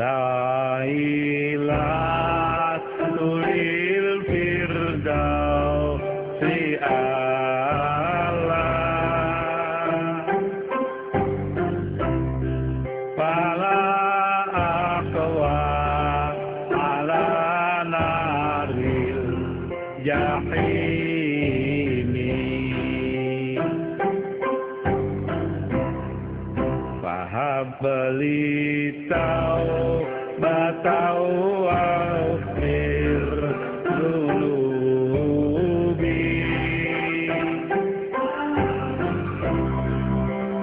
Lailatul Firdausi a'la. Fala aqwa ala naril jahimi. Fahabli taubatau akhir dunubi.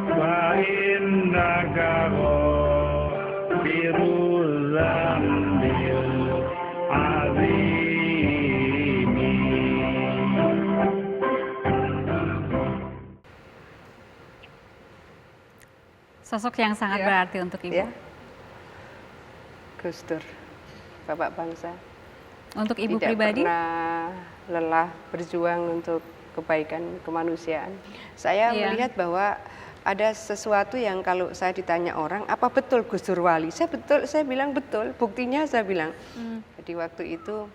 Fa innaka ghafirul dzambil azimi. Sosok yang sangat berarti untuk Ibu. Ya. Gus Dur, Bapak Bangsa. Untuk Ibu Tidak pribadi? pernah lelah berjuang untuk kebaikan kemanusiaan. Saya melihat bahwa ada sesuatu yang kalau saya ditanya orang, apa betul Gus Dur wali? Saya bilang betul. Buktinya saya bilang. Jadi waktu itu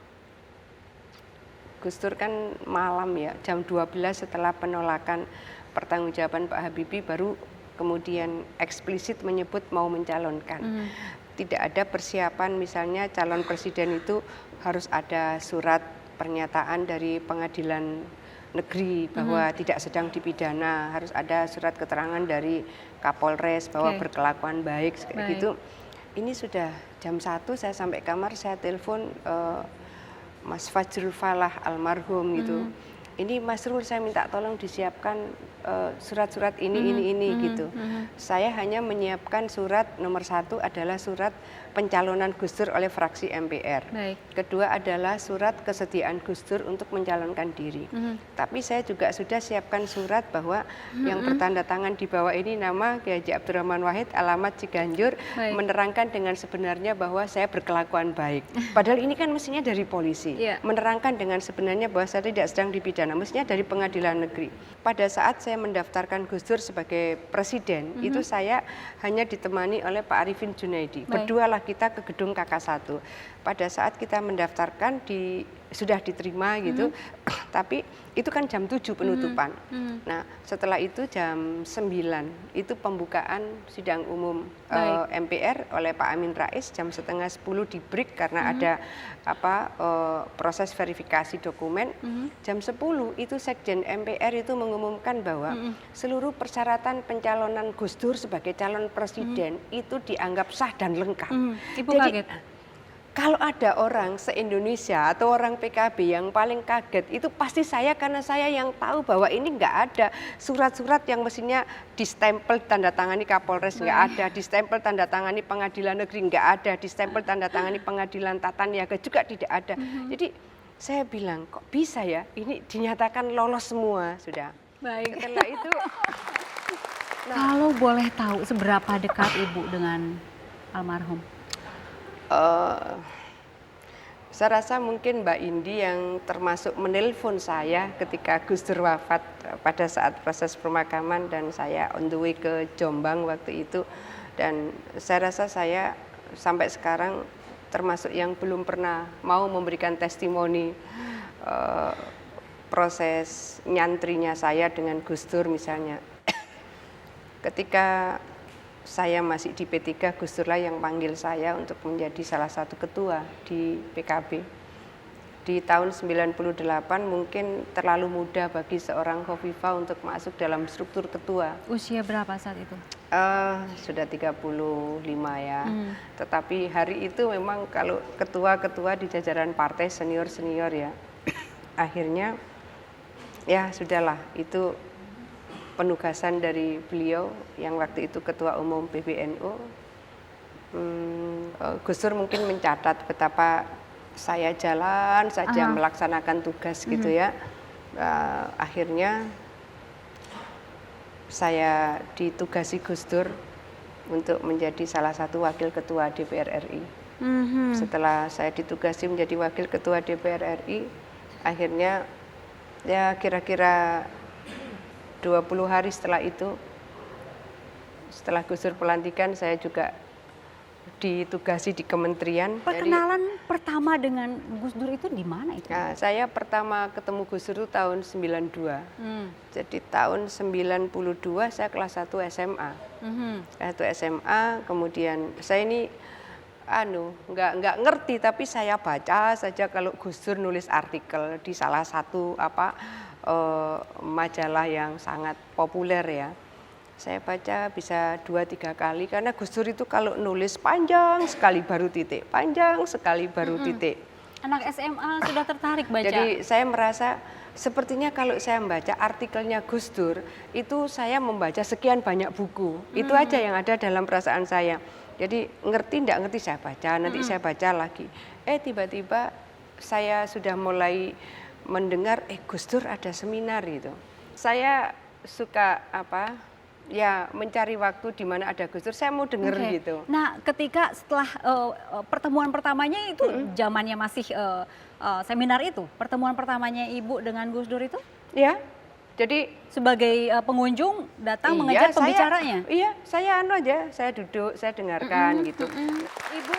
Gus Dur kan malam ya, jam 12 setelah penolakan pertanggungjawaban Pak Habibie baru kemudian eksplisit menyebut mau mencalonkan. Tidak ada persiapan misalnya calon presiden itu harus ada surat pernyataan dari pengadilan negeri bahwa tidak sedang dipidana, harus ada surat keterangan dari Kapolres bahwa berkelakuan baik kayak gitu. Ini sudah jam 1 saya sampai kamar, saya telepon Mas Fajrul Falah almarhum gitu. Ini Mas Rul, saya minta tolong disiapkan surat-surat ini gitu. Saya hanya menyiapkan surat nomor 1 adalah surat pencalonan Gus Dur oleh fraksi MPR. Kedua adalah surat kesediaan Gus Dur untuk mencalonkan diri. Tapi saya juga sudah siapkan surat bahwa yang bertanda tangan di bawah ini nama Kiai Haji Abdurrahman Wahid, alamat Ciganjur, menerangkan dengan sebenarnya bahwa saya berkelakuan baik. Padahal ini kan mestinya dari polisi. Menerangkan dengan sebenarnya bahwa saya tidak sedang dipidana, mestinya dari pengadilan negeri. Pada saat saya mendaftarkan Gus Dur sebagai presiden, itu saya hanya ditemani oleh Pak Arifin Junaidi. Berdualah kita ke gedung KK1. Pada saat kita mendaftarkan sudah diterima gitu, tapi itu kan jam 7 penutupan. Nah, setelah itu jam 9 itu pembukaan sidang umum MPR oleh Pak Amin Rais, jam setengah 10 di break karena ada proses verifikasi dokumen. Jam 10 itu Sekjen MPR itu mengumumkan bahwa seluruh persyaratan pencalonan Gus Dur sebagai calon presiden itu dianggap sah dan lengkap. Ibu Jadi, kaget? kalau ada orang se-Indonesia atau orang PKB yang paling kaget, itu pasti saya, karena saya yang tahu bahwa ini nggak ada surat-surat yang mestinya distempel tanda tangani Kapolres, nggak ada, distempel tanda tangani pengadilan negeri, nggak ada, distempel tanda tangani pengadilan tata niaga juga tidak ada. Jadi saya bilang, kok bisa ya ini dinyatakan lolos semua sudah. Setelah itu, kalau boleh tahu seberapa dekat Ibu dengan almarhum? Saya rasa mungkin Mbak Indi yang termasuk menelpon saya ketika Gus Dur wafat pada saat proses pemakaman, dan saya on the way ke Jombang waktu itu. Dan saya rasa saya sampai sekarang termasuk yang belum pernah mau memberikan testimoni proses nyantrinya saya dengan Gus Dur misalnya. Ketika saya masih di P3, Gus Dur lah yang panggil saya untuk menjadi salah satu ketua di PKB. Di tahun 98 mungkin terlalu muda bagi seorang Khofifah untuk masuk dalam struktur ketua. Usia berapa saat itu? Sudah 35 ya. Tetapi hari itu memang kalau ketua-ketua di jajaran partai senior-senior ya. Akhirnya ya sudahlah, itu penugasan dari beliau yang waktu itu Ketua Umum PBNU. Gus Dur mungkin mencatat betapa saya jalan saja melaksanakan tugas gitu ya. Akhirnya saya ditugasi Gus Dur untuk menjadi salah satu wakil ketua DPR RI. Setelah saya ditugasi menjadi wakil ketua DPR RI, akhirnya ya kira-kira 20 hari setelah itu, setelah Gus Dur pelantikan, saya juga ditugasi di kementerian. Perkenalan pertama dengan Gus Dur itu di mana itu? Nah, saya pertama ketemu Gus Dur itu tahun 92. Jadi tahun 92 saya kelas 1 SMA. Kelas 1 SMA, kemudian saya ini nggak ngerti, tapi saya baca saja kalau Gus Dur nulis artikel di salah satu majalah yang sangat populer ya. Saya baca bisa 2-3 kali karena Gus Dur itu kalau nulis panjang sekali baru titik, panjang sekali baru titik. Anak SMA sudah tertarik baca. Jadi saya merasa sepertinya kalau saya membaca artikelnya Gus Dur itu saya membaca sekian banyak buku. Itu aja yang ada dalam perasaan saya. Jadi ngerti enggak ngerti saya baca, nanti saya baca lagi. Tiba-tiba saya sudah mulai mendengar Gus Dur ada seminar gitu. Saya suka mencari waktu di mana ada Gus Dur, saya mau denger gitu. Nah, ketika setelah pertemuan pertamanya itu zamannya masih seminar itu, pertemuan pertamanya Ibu dengan Gus Dur itu? Ya, jadi sebagai pengunjung datang mengejar pembicaranya? Saya saya duduk, saya dengarkan gitu. Ibu,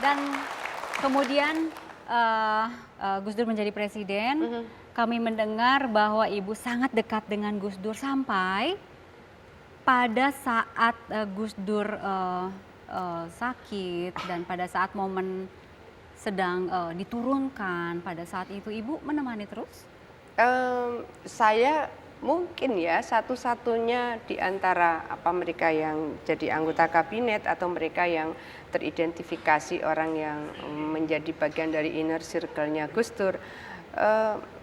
dan kemudian Gus Dur menjadi presiden. Kami mendengar bahwa Ibu sangat dekat dengan Gus Dur sampai pada saat Gus Dur sakit dan pada saat momen sedang diturunkan, pada saat itu Ibu menemani terus? Saya mungkin ya satu-satunya di antara mereka yang jadi anggota kabinet atau mereka yang teridentifikasi orang yang menjadi bagian dari inner circle-nya Gus Dur.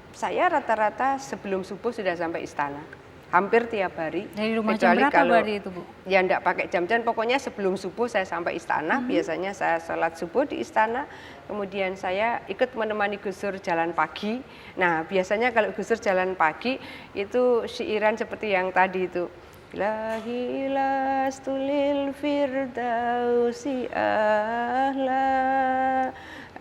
Saya rata-rata sebelum subuh sudah sampai istana, hampir tiap hari. Dari rumah jam berapa berarti itu, Bu? Ya enggak pakai jam-jam, pokoknya sebelum subuh saya sampai istana. Biasanya saya sholat subuh di istana, kemudian saya ikut menemani Gus Dur jalan pagi. Nah biasanya kalau Gus Dur jalan pagi itu syiiran seperti yang tadi itu. Lahilas tulil firdausi ahla.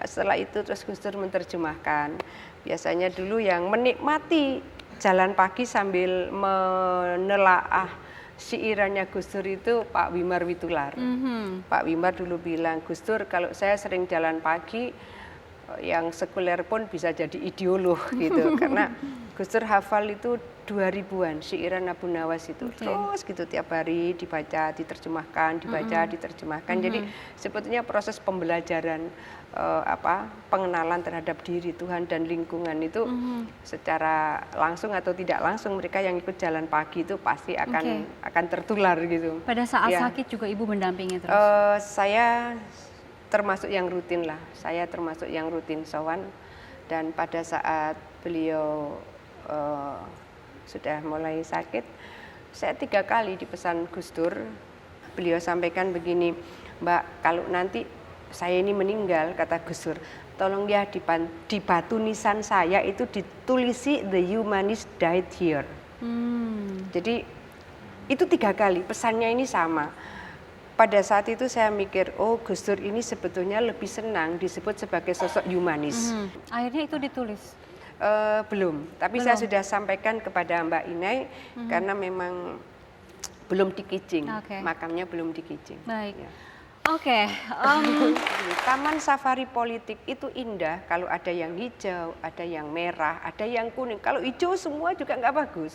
Setelah itu terus Gus Dur menerjemahkan. Biasanya dulu yang menikmati jalan pagi sambil menelaah syiirannya Gus Dur itu Pak Wimar Witular. Pak Wimar dulu bilang, Gus Dur kalau saya sering jalan pagi, yang sekuler pun bisa jadi ideolog gitu. Karena Gus Dur hafal itu 2000-an syiiran Abu Nawas itu. Terus gitu tiap hari dibaca, diterjemahkan, dibaca, diterjemahkan. Jadi sebetulnya proses pembelajaran pengenalan terhadap diri Tuhan dan lingkungan itu secara langsung atau tidak langsung mereka yang ikut jalan pagi itu pasti akan tertular gitu. Pada saat sakit juga Ibu mendampingi terus? Saya termasuk yang rutin lah. Saya termasuk yang rutin sowan, dan pada saat beliau sudah mulai sakit, saya 3 kali dipesan Gus Dur. Beliau sampaikan begini, Mbak, kalau nanti saya ini meninggal, kata Gus Dur, tolong ya di batu nisan saya itu ditulisi The Humanist Died Here. Jadi itu 3 kali, pesannya ini sama. Pada saat itu saya mikir, oh Gus Dur ini sebetulnya lebih senang disebut sebagai sosok humanis. Akhirnya itu ditulis? Belum, tapi saya sudah sampaikan kepada Mbak Inai karena memang belum dikijing, makamnya belum dikijing. Baik. Ya. Taman safari politik itu indah kalau ada yang hijau, ada yang merah, ada yang kuning. Kalau hijau semua juga nggak bagus.